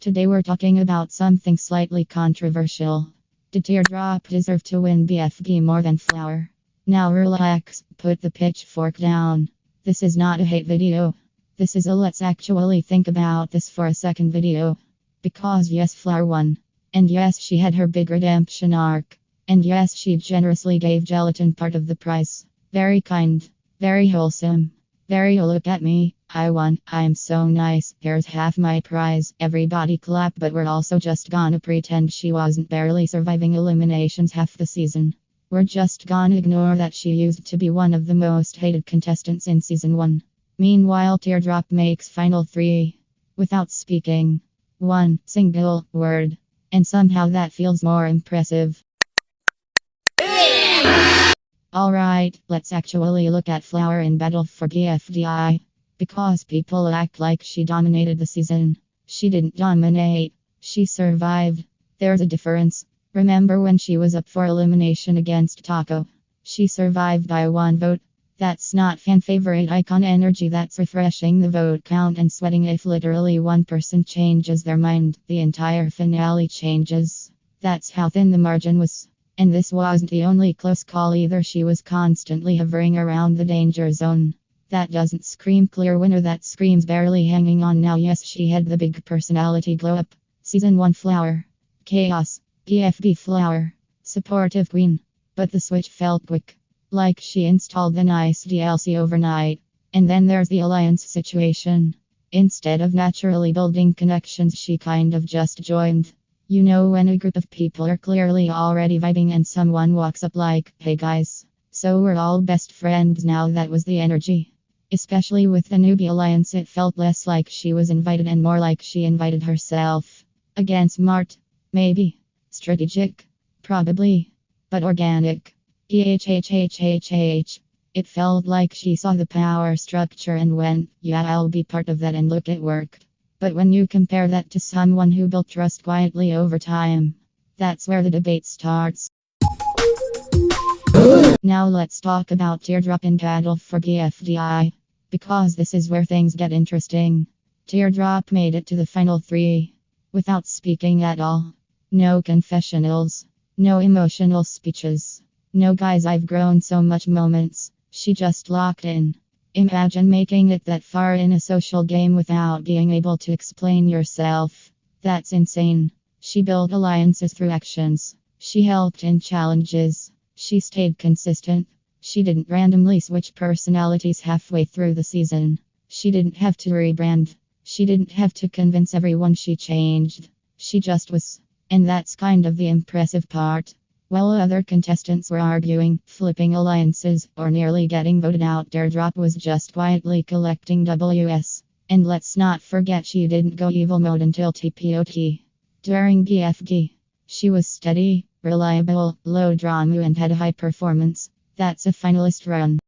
Today we're talking about something slightly controversial. Did Teardrop deserve to win BFD more than Flower? Now relax, put the pitchfork down. This is not a hate video. This is a let's actually think about this for a second video. Because yes, Flower won. And yes, she had her big redemption arc. And yes, she generously gave Gelatin part of the prize. Very kind. Very wholesome. Very oh look at me, I won, I'm so nice, here's half my prize. Everybody clap, but we're also just gonna pretend she wasn't barely surviving eliminations half the season. We're just gonna ignore that she used to be one of the most hated contestants in season 1. Meanwhile, Teardrop makes final 3 without speaking one single word. And somehow that feels more impressive. Alright, let's actually look at Flower in battle for BFDI. Because people act like she dominated the season. She didn't dominate, she survived. There's a difference. Remember when she was up for elimination against Taco? She survived by 1 vote. That's not fan favorite icon energy, that's refreshing the vote count and sweating. If literally one person changes their mind, the entire finale changes. That's how thin the margin was. And this wasn't the only close call either. She was constantly hovering around the danger zone. That doesn't scream clear winner, that screams barely hanging on. Now yes, she had the big personality glow up. Season 1 Flower. Chaos. BFD Flower. Supportive queen. But the switch felt quick. Like she installed the nice DLC overnight. And then there's the alliance situation. Instead of naturally building connections, she kind of just joined. You know when a group of people are clearly already vibing and someone walks up like, hey guys, so we're all best friends now. That was the energy. Especially with the newbie alliance, it felt less like she was invited and more like she invited herself. Again, smart. Maybe. Strategic. Probably. But organic. Ehhehhahah. It felt like she saw the power structure and went, yeah, I'll be part of that, and look, it worked. But when you compare that to someone who built trust quietly over time, that's where the debate starts. Now let's talk about Teardrop in battle for BFDI. Because this is where things get interesting. Teardrop made it to the final 3 without speaking at all. No confessionals. No emotional speeches. No guys I've grown so much moments. She just locked in. Imagine making it that far in a social game without being able to explain yourself. That's insane. She built alliances through actions. She helped in challenges. She stayed consistent. She didn't randomly switch personalities halfway through the season. She didn't have to rebrand. She didn't have to convince everyone she changed. She just was. And that's kind of the impressive part. While other contestants were arguing, flipping alliances, or nearly getting voted out, Teardrop was just quietly collecting Ws. And let's not forget, she didn't go evil mode until TPOT. During BFD, she was steady, reliable, low drama, and had a high performance. That's a finalist run.